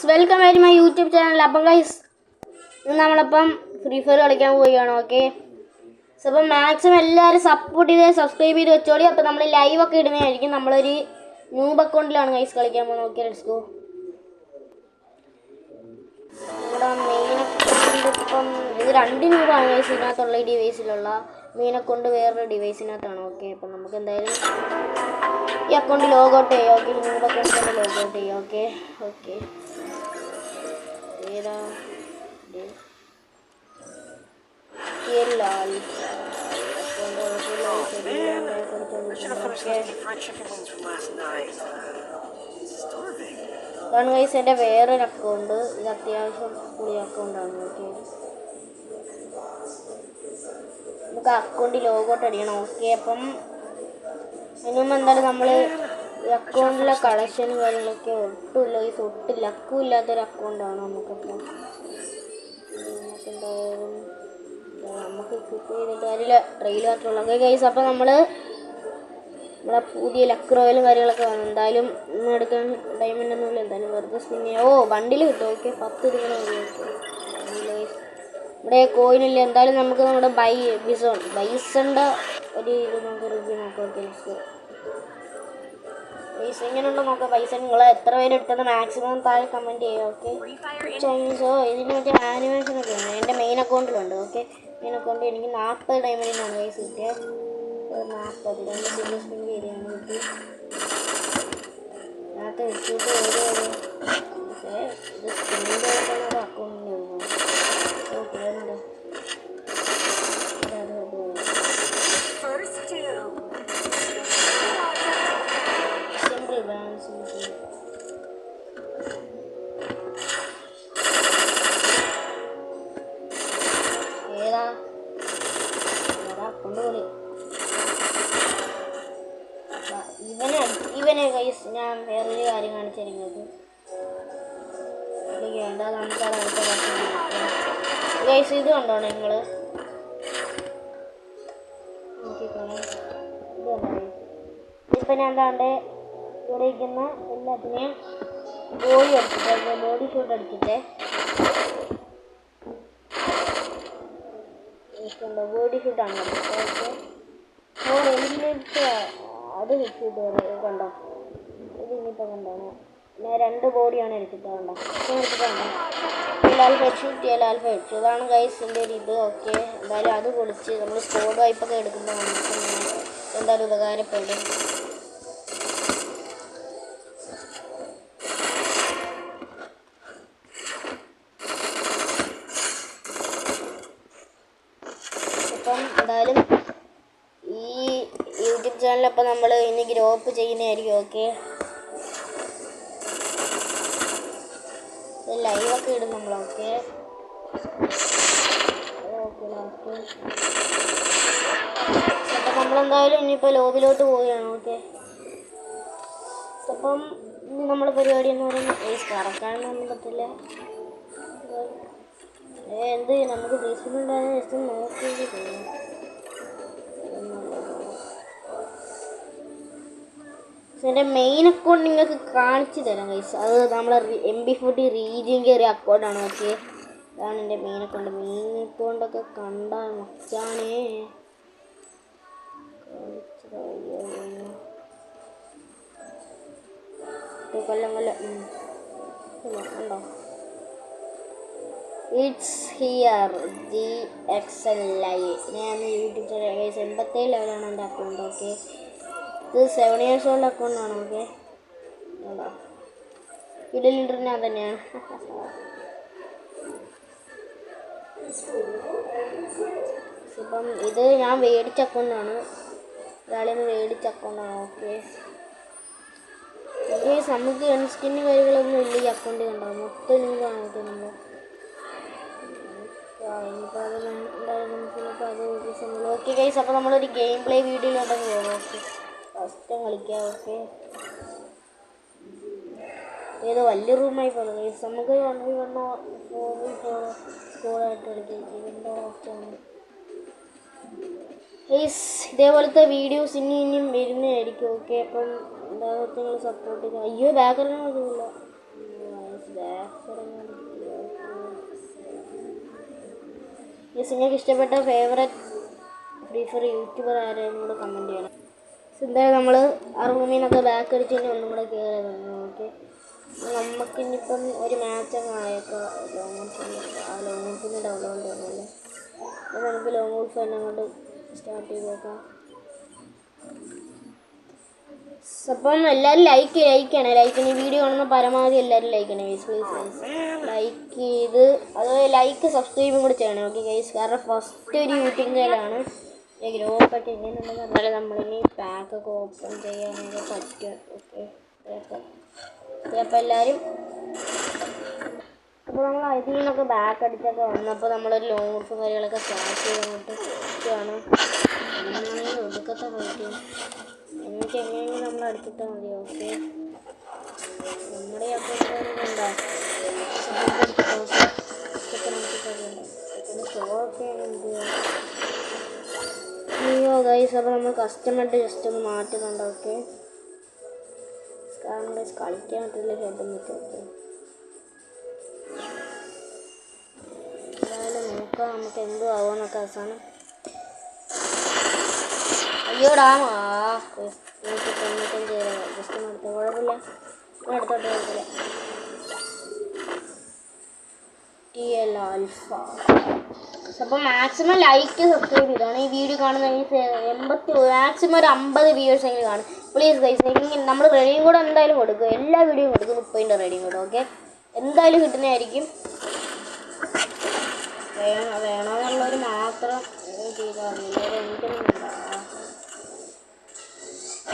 Welcome back to my YouTube channel. അപ്പം guys നമ്മളപ്പം Free Fire കളിക്കാൻ പോവുകയാണ്. ഓക്കെ, അപ്പം മാക്സിമം എല്ലാവരും സപ്പോർട്ട് ചെയ്ത് സബ്സ്ക്രൈബ് ചെയ്ത് വെച്ചോളി. അപ്പം നമ്മൾ ലൈവൊക്കെ ഇടുന്നതായിരിക്കും. നമ്മളൊരു ന്യൂബ് അക്കൗണ്ടിലാണ് ഗൈസ് കളിക്കാൻ പോകുന്നത്. Okay, let's go. നമ്മുടെ മെയിൻ അക്കൗണ്ട് ഇപ്പം ഇത് 2 ന്യൂബാണ് ഗൈസ് ഇതിനകത്തുള്ള ഈ ഡിവൈസിലുള്ള. മെയിൻ അക്കൗണ്ട് വേറൊരു ഡിവൈസിനകത്താണ്. ഓക്കെ, അപ്പം നമുക്ക് എന്തായാലും ഈ അക്കൗണ്ട് ലോഗൗട്ട് ചെയ്യാം. ഓക്കെ, ന്യൂബ് അക്കൗണ്ട് തന്നെ ലോഗൗട്ട് ചെയ്യാം. ഓക്കെ ഓക്കെ ഏതാ ഇതാണ് ഗൈസ് എൻ്റെ വേറൊരു അക്കൗണ്ട്. ഇത് അത്യാവശ്യം പുതിയ അക്കൗണ്ടാണ്. ഓക്കെ, നമുക്ക് അക്കൗണ്ട് ലോഗൗട്ട് അടിക്കണം. ഓക്കെ, അപ്പം അതിന് മുമ്പ് എന്തായാലും നമ്മൾ ഈ അക്കൗണ്ടിലെ കളക്ഷനും കാര്യങ്ങളൊക്കെ ഒട്ടുമില്ല. ഈ ഒട്ടും ലക്കും ഇല്ലാത്തൊരു അക്കൗണ്ടാണ് നമുക്കപ്പം. നമുക്കെന്തായാലും നമുക്ക് ക്ലിക്ക് ചെയ്തിട്ട് കാര്യമില്ല, ട്രെയിൽ മാത്രമുള്ള ഗൈസ്. അപ്പം നമ്മളെ പുതിയ ലക്ക് റോയലും കാര്യങ്ങളൊക്കെ വന്നു. എന്തായാലും ഇന്ന് എടുക്കാൻ ഡയമണ്ട് ഒന്നുമില്ല. എന്തായാലും വെറുതെ സ്പിൻ ചെയ്യാം. ഓ, ബണ്ടിൽ കിട്ടും. ഓക്കെ, 10 ഇതിങ്ങനെ മതി. ഇവിടെ കോയിനില്ല. എന്തായാലും നമുക്ക് നമ്മുടെ ബൈസണിൻ്റെ ഒരു ഇത് നമുക്ക് റിവ്യൂ നോക്കാം. ഓക്കെ, പൈസ എങ്ങനെയുണ്ടോ നോക്കാം. പൈസ നിങ്ങൾ എത്ര പേര് എടുത്തത് മാക്സിമം താഴെ കമൻറ്റ് ചെയ്യുക. ഓക്കെ, ചൈനീസോ ഇതിന് മറ്റേ ആനിമേഷനൊക്കെ ഉണ്ട്. എൻ്റെ മെയിൻ അക്കൗണ്ടിലുണ്ട്. ഓക്കെ, മെയിൻ അക്കൗണ്ട് എനിക്ക് 40 ഡയമണ്ടിനാണ് പൈസ കിട്ടിയത്. 40 രണ്ട് സിംഗിൾ സ്പിൻ ചെയ്താണ് കിട്ടി. അതിനകത്ത് വെച്ചിട്ട് പക്ഷേ ഇത് സ്പിന്നിൻ്റെ ആയിട്ടാണ് അക്കൗണ്ടിൻ്റെ ഓക്കെ സിംഗിൾ ബാലൻസ് ഏതാ അക്കൗണ്ട് പോലെ ഇവനെ ഗൈസ് ഞാൻ വേറൊരു കാര്യം കാണിച്ചു തരുന്നത്. വേണ്ട, നമുക്ക് അടുത്ത ഗൈസ് ഇത് കണ്ടോ നിങ്ങൾ നോക്കിക്കോണേ. ഇത് കണ്ടോ ഇപ്പം ഞാൻ എന്താണ്ട് ഇവിടെ ഇരിക്കുന്ന എല്ലാത്തിനെയും ബോഡി ഷൂട്ട് അടിച്ചിട്ടേ ബോഡി ഷൂട്ടാണ്. ഓക്കെ, എനിക്ക് അത് വെച്ചിട്ട് കണ്ടോ. ഇത് ഇനിയിപ്പോൾ കണ്ടാണ് ഞാൻ 2 ബോഡിയാണ് എടുത്തിട്ട് കണ്ടോ. ലാൽഫ ഹെഡ്ഷൂട്ട് ലാൽഫ ഹെഡ്ഷൂ ഇതാണ് ഗൈസ് എൻ്റെ ഒരു ഇത്. ഓക്കെ, എന്തായാലും അത് പൊളിച്ച് നമ്മൾ സ്കോഡ് വൈപ്പൊക്കെ എടുക്കുമ്പോൾ നമുക്ക് എന്തായാലും ഉപകാരപ്പെടും. ഇപ്പം എന്തായാലും ഈ യൂട്യൂബ് ചാനലപ്പോൾ നമ്മൾ ഇനി ഗ്രോപ്പ് ചെയ്യുന്നതായിരിക്കും. ഓക്കെ, ലൈവൊക്കെ ഇടും നമ്മൾ. ഓക്കെ ഓക്കെ അപ്പം നമ്മളെന്തായാലും ഇനിയിപ്പോൾ ലോബിലോട്ട് പോവുകയാണ്. ഓക്കെ, അപ്പം ഇനി നമ്മുടെ പരിപാടി എന്ന് പറയുന്നത് കറക്കാനൊന്നും പറ്റില്ല. എന്ത് നമുക്ക് ഫേസ്ബുക്കിലുണ്ടാകുന്ന ജസ്റ്റ് നോക്കി തോന്നും. എൻ്റെ മെയിൻ അക്കൗണ്ട് നിങ്ങൾക്ക് കാണിച്ചു തരാം ഗൈസ്. അത് നമ്മളെ MB40 റീജിയൻ കയറിയ അക്കൗണ്ടാണ്. ഓക്കെ, അതാണ് എൻ്റെ മെയിൻ അക്കൗണ്ട്. മെയിൻ അക്കൗണ്ടൊക്കെ കണ്ടാൽ മച്ചാണേ കൊല്ലം ഉണ്ടോ. It's here GXLI. ഞാൻ യൂട്യൂബ് ചാനൽ ഗൈസ് 87 ലെവലാണ് എൻ്റെ അക്കൗണ്ട്. ഓക്കെ, ഇത് 7 years old അക്കൗണ്ടാണ്. ഓക്കെ, ഇതിലിട്ട് ഞാൻ തന്നെയാണ്. ഇപ്പം ഇത് ഞാൻ മേടിച്ച അക്കൗണ്ടാണ്. ഒരാളിൽ നിന്ന് മേടിച്ച അക്കൗണ്ടാണ്. ഓക്കെ, നമുക്ക് സ്കിന്ന് കാര്യങ്ങളൊന്നും ഇല്ല ഈ അക്കൗണ്ട് കണ്ടാവും. മൊത്തം ന്യൂസാണ്. ഓക്കെ, നമ്മൾ ഓക്കെ ഗൈസ്, അപ്പോൾ നമ്മളൊരു ഗെയിം പ്ലേ വീഡിയോയിലോട്ടൊക്കെ പോകാം. ഓക്കെ, ഫസ്റ്റ് കളിക്കാം. ഓക്കെ, ഏതോ വലിയ റൂമായി പോലെ ഗൈസ്. നമുക്ക് 1v1 സ്കോറായിട്ട് കളിക്കാം. ഇതിൻ്റെ ഓപ്ഷനാണ് ഗൈസ്. ഇതേപോലത്തെ വീഡിയോസ് ഇനിയും വരുന്നതായിരിക്കും. ഓക്കെ, അപ്പം എന്താ നിങ്ങൾ സപ്പോർട്ട് ചെയ്യുക. അയ്യോ, ബാക്ക്ഗ്രൗണ്ട് ഒന്നുമില്ല. നിങ്ങൾക്ക് ഇഷ്ടപ്പെട്ട ഫേവറേറ്റ് ഫ്രീ ഫയർ യൂട്യൂബർ ആരെയും കൂടെ കമൻറ്റ് ചെയ്യണം. എന്തായാലും നമ്മൾ ആ റൂമിൽ നിന്നൊക്കെ ബാക്ക് അടിച്ച് കഴിഞ്ഞാൽ ഒന്നും കൂടെ കയറി വന്നു. ഓക്കെ, നമുക്കിനിപ്പം ഒരു മാച്ചൊക്കെ ആയേക്കാം. ലോങ് വുൾഫിന് ഡൗൺലോഡ് ചെയ്യുന്നല്ലേ. അപ്പോൾ നമുക്ക് ലോങ് വുൾഫ് തന്നെ അങ്ങോട്ട് സ്റ്റാർട്ട് ചെയ്തേക്കാം. അപ്പം എല്ലാവരും ലൈക്ക് ചെയ്യണേ. ലൈക്കിന് വീഡിയോ കാണുന്ന പരമാവധി എല്ലാവരും ലൈക്ക് ചെയ്യണേ ഗൈസ്. പ്ലീസ് ലൈക്ക് ചെയ്ത് അതുപോലെ ലൈക്ക് സബ്സ്ക്രൈബും കൂടി ചെയ്യണം. ഓക്കെ ഗൈസ്, കാരണം ഫസ്റ്റ് ഒരു യൂട്യൂബ് ചാനലാണ്. ഗ്രോപ്പൊക്കെ എങ്ങനെയുണ്ടെന്ന് പറഞ്ഞാൽ നമ്മളിനി പാക്കൊക്കെ ഓപ്പൺ ചെയ്യാനൊക്കെ പറ്റും. ഓക്കെ, അപ്പോൾ എല്ലാവരും അപ്പോൾ നമ്മൾ അതിൽ നിന്നൊക്കെ ബാക്ക് അടിച്ചൊക്കെ വന്നപ്പോൾ നമ്മളൊരു ലോങ് വുൾഫ് കാര്യങ്ങളൊക്കെ സ്റ്റാർട്ട് ചെയ്തിട്ട് ആണ്. അങ്ങനെയാണെങ്കിൽ ഒടുക്കത്തെ പറ്റും എനിക്ക് എങ്ങനെയെങ്കിലും നമ്മൾ അടിച്ചിട്ടാൽ മതി. ഓക്കെ, നമ്മുടെ അക്കൗണ്ടിലുണ്ടോ ഷോക്കെ എന്ത് അയ്യോ ഗൈസ്. അപ്പോൾ നമ്മൾ കസ്റ്റമറിൻ്റെ ജസ്റ്റ് ഒന്ന് മാറ്റുന്നുണ്ട്. ഓക്കെ, കാരണം ഗൈസ് കളിക്കാൻ പറ്റില്ല ഹെഡ് നിൽക്കും. ഓക്കെ, എന്തായാലും നോക്കാം നമുക്ക് എന്തോ ആവുമെന്നൊക്കെ അവസാനം. അയ്യോ ഡാമാ എനിക്ക് 95 ജസ്റ്റ് ഒന്ന് എടുത്ത കുഴപ്പമില്ല, എടുത്തോട്ട് കുഴപ്പമില്ല. TL alpha. അപ്പോൾ മാക്സിമം ലൈക്ക് സബ്സ്ക്രൈബ് ചെയ്താണ് ഈ വീഡിയോ കാണുന്ന 80 മാക്സിമം ഒരു 50 വ്യൂവേഴ്സ് എങ്കിലും കാണും. പ്ലീസ് ഗൈസ്, എങ്കിൽ നമ്മൾ റെഡിയും കൂടെ എന്തായാലും കൊടുക്കും. എല്ലാ വീഡിയോയും കൊടുക്കും. 30ൻ്റെ റെഡിയും കൂടെ. ഓക്കെ, എന്തായാലും കിട്ടുന്നതായിരിക്കും. വേണമെന്നുള്ളവർ മാത്രം ചെയ്താൽ മതി. എനിക്കൊന്നും വേണ്ട.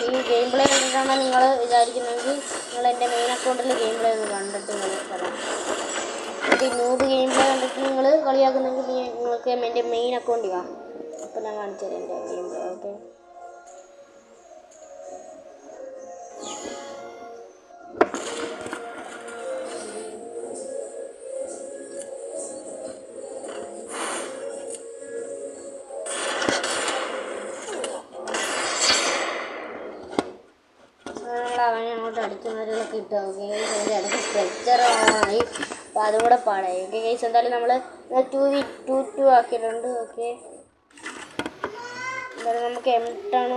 ഈ ഗെയിം പ്ലേ കണ്ടിട്ടാണ് നിങ്ങൾ വിചാരിക്കുന്നതെങ്കിൽ നിങ്ങൾ എൻ്റെ മെയിൻ അക്കൗണ്ടിൽ ഗെയിം പ്ലേ ഒന്ന് കണ്ടിട്ട് നിങ്ങൾ പറയാം. ഈ നൂബ് ഗെയിം പ്ലേ കണ്ടിട്ട് നിങ്ങൾ കളിയാക്കുന്നെങ്കിൽ നിങ്ങൾക്ക് എൻ്റെ മെയിൻ അക്കൗണ്ട് ചെയ്യാം. അപ്പോൾ ഞാൻ കാണിച്ചു തരാം എൻ്റെ ഗെയിം പ്ലേ. ഓക്കെ, അവനെ അങ്ങോട്ട് അടിക്കുന്നവരൊക്കെ കിട്ടുക. ഓക്കെ ഗൈസ്, അതിൻ്റെ ഇടയ്ക്ക് സ്ട്രെച്ചറായി. അപ്പോൾ അതും കൂടെ പാടായി. ഓക്കെ ഗൈസ്, എന്തായാലും നമ്മൾ 2v2 ആക്കിയിട്ടുണ്ട്. ഓക്കെ, എന്തായാലും നമുക്ക് M10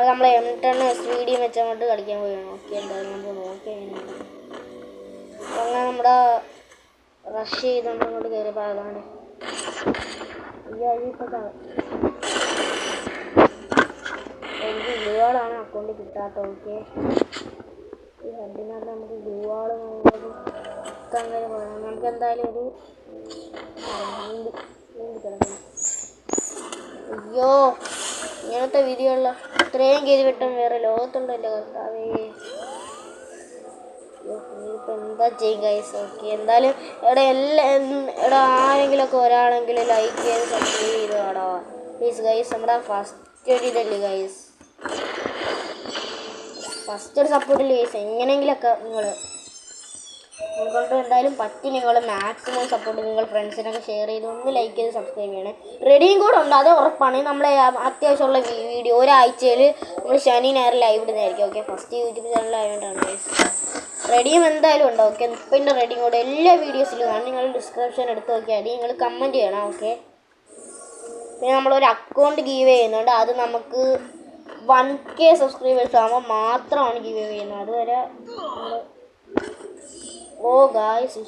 നമ്മൾ M10 SVD വെച്ച് അങ്ങോട്ട് കളിക്കാൻ പോവുകയാണ്. ഓക്കെ, എന്തായാലും നമുക്ക് നോക്കിയാണ്. അപ്പോൾ അങ്ങനെ നമ്മുടെ റഷ് ചെയ്തുകൊണ്ട് അങ്ങോട്ട് കയറിയപ്പോൾ അതാണ് ഇപ്പോൾ എനിക്ക് ഗ്ലൂവാളാണ് അക്കൗണ്ടിൽ കിട്ടാത്തത്. ഓക്കെ, ഈ ഹെഡിനകത്ത് നമുക്ക് ഗ്ലൂവാൾ അങ്ങനെ പോകണം. നമുക്ക് എന്തായാലും ഒരു കിടക്കണം. അയ്യോ, ഇങ്ങനത്തെ വിധിയുള്ള ഇത്രയും ഗതി വെട്ടം വേറെ ലോകത്തുണ്ടോ എൻ്റെ കർത്താവേ. ഇപ്പം എന്താ ചെയ്യും ഗൈസ്. ഓക്കെ, എന്തായാലും ഇവിടെ ആരെങ്കിലുമൊക്കെ ഒരാളെങ്കിലും ലൈക്ക് ചെയ്ത് സബ്സ്ക്രൈബ് ചെയ്ത് കാണാം പ്ലീസ് ഗൈസ്. നമ്മുടെ ഫസ്റ്റ് ഒരു ഇതല്ലേ ഗൈസ്, ഫസ്റ്റ് ഒരു സപ്പോർട്ടില്ല ഗൈസ്. എങ്ങനെയെങ്കിലൊക്കെ നിങ്ങൾക്കൊണ്ട് എന്തായാലും പറ്റി നിങ്ങൾ മാക്സിമം സപ്പോർട്ട് നിങ്ങൾ ഫ്രണ്ട്സിനൊക്കെ ഷെയർ ചെയ്ത് ഒന്ന് ലൈക്ക് ചെയ്ത് സബ്സ്ക്രൈബ് ചെയ്യണേ. റെഡിയും കൂടെ ഉണ്ട്, അത് ഉറപ്പാണ്. നമ്മളെ അത്യാവശ്യമുള്ള വീഡിയോ ഒരാഴ്ചയിൽ നമ്മൾ ശനി ഞായർ ലൈവ് ഇടുന്നതായിരിക്കും. ഓക്കെ, ഫസ്റ്റ് യൂട്യൂബ് ചാനലായതുകൊണ്ടാണ് ഗൈസ്. റെഡിയും എന്തായാലും ഉണ്ട്. ഓക്കെ, ഇപ്പം റെഡിയും കൂടെ എല്ലാ വീഡിയോസിലും ആണ്. നിങ്ങൾ ഡിസ്ക്രിപ്ഷൻ എടുത്ത് നോക്കിയാൽ മതി. നിങ്ങൾ കമൻറ്റ് ചെയ്യണം. ഓക്കെ, പിന്നെ നമ്മളൊരു അക്കൗണ്ട് ഗീവ് ചെയ്യുന്നുണ്ട്. അത് നമുക്ക് 1K സബ്സ്ക്രൈബേഴ്സ് ആകുമ്പോൾ മാത്രമാണ് ഗീവ് ചെയ്യുന്നത്. അതുവരെ ഓ ഗായ്സ്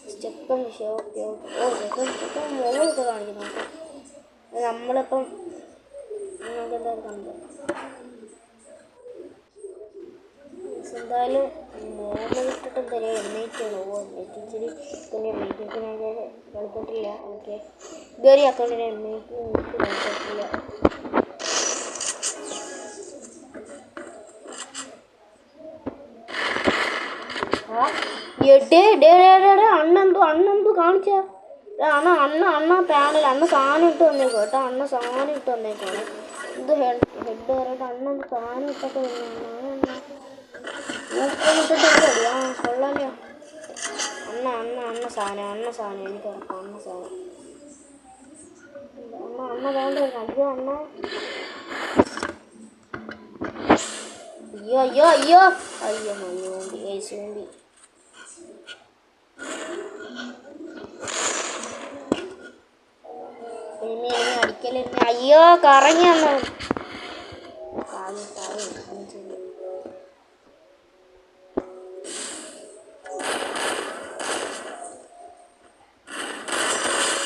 സ്റ്റെപ്പും വിഷയം. ഓക്കെ ഓക്കെ, ഓ സ്റ്റെപ്പും മുകളിലൊക്കെ കാണിക്കുന്നു. നമ്മളിപ്പം നമുക്ക് എന്തായാലും കണ്ടു. എന്തായാലും മോളിലിട്ടിട്ട് തരാം. എണ്ണയിട്ടാണ്. ഓ എണ്ണയിച്ചിരി പിന്നെ എണ്ണയിച്ചിട്ട് കളിച്ചിട്ടില്ല. ഓക്കെ, ഇതുവരെ അക്കൗണ്ടിന് എണ്ണയിച്ച് കളിച്ചിട്ടില്ല. അണ്ണെന്തു കാണിച്ച അണ്ണ പാനൽ അണ്ണ സാധനം ഇട്ട് വന്നേക്കോ കേട്ടോ. അണ്ണ സാധനം ഇട്ട് വന്നേക്കാണ്. ഇത് ഹെഡ് കയറിയിട്ട് അണ്ണ സാധനം ഇട്ടൊക്കെ ഊക്കിട്ടിട്ട് ആ കൊള്ളാലോ. അണ്ണ സാധനം എനിക്ക് ഉറപ്പാണ്. അണ്ണ സാധനം അണ്ണ വേണ്ട അയ്യോ അണ്ണ. അയ്യോ അയ്യോ കറങ്ങി വന്നു.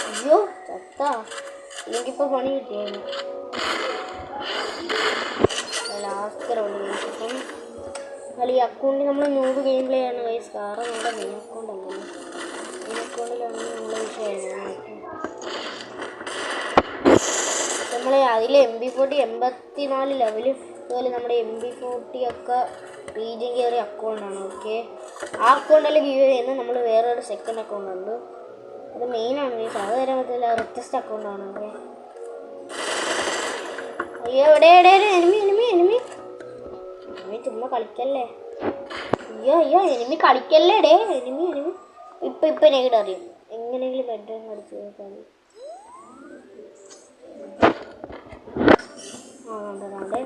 അയ്യോ ചത്താ. എനിക്കിപ്പോ പണി കിട്ടിയായിരുന്നു. ലാസ്റ്റ് റൗണ്ട് കഴിച്ചിപ്പം അല്ല ഈ അക്കൗണ്ടിൽ നമ്മൾ ന്യൂബ് ഗെയിം പ്ലേ ആണ് ഗൈസ്. കാരണം നമ്മുടെ മെയിൻ അക്കൗണ്ട് അല്ലല്ലോ. മെയിൻ അക്കൗണ്ടിലാണ് നമ്മളെ വിഷയമാണ്. നമ്മളെ അതിൽ MP40 84 ലെവല് അതുപോലെ നമ്മുടെ MP40 ഒക്കെ റീജിയൻ കയറിയ അക്കൗണ്ടാണ്. ഓക്കെ, ആ അക്കൗണ്ടിൽ ഗീവ് ചെയ്യുന്നത് നമ്മൾ വേറൊരു സെക്കൻഡ് അക്കൗണ്ട് ഉണ്ട്. അത് മെയിനാണ് ഗൈസ്. അത് തരാൻ പറ്റില്ല. റിക്വസ്റ്റ് അക്കൗണ്ടാണ്. ഓക്കെ. അയ്യോ എവിടെ എനിമി എനിമി എനിമി എനിമി ചുമ്മാ കളിക്കല്ലേ. അയ്യോ അയ്യോ എനിമി കളിക്കല്ലേ ഡേ. എനിമി എനിമി ഇപ്പം നെഗഡ് അറിയും. എങ്ങനെയെങ്കിലും ബെഡ്റൂം അടിച്ച് നോക്കാൻ.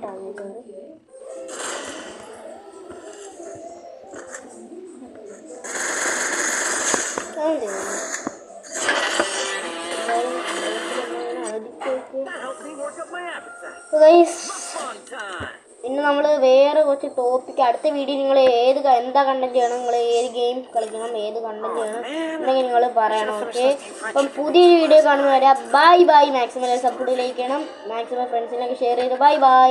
ഡാമേജ് ഉണ്ട്. ഇന്ന് നമ്മൾ വേറെ കുറച്ച് ടോപ്പിക്ക് അടുത്ത വീഡിയോ നിങ്ങൾ എന്താ കണ്ടന്റ് ചെയ്യണം, നിങ്ങൾ ഏത് ഗെയിം കളിക്കണം, ഏത് കണ്ടന്റ് ചെയ്യണം എന്നെങ്കിൽ നിങ്ങൾ പറയണം. ഓക്കെ, അപ്പം പുതിയൊരു വീഡിയോ കാണുന്നവരെ ബൈ ബൈ. മാക്സിമം സപ്പോർട്ട് ചെയ്യണം. മാക്സിമം ഫ്രണ്ട്സിനൊക്കെ ഷെയർ ചെയ്ത് ബൈ ബൈ.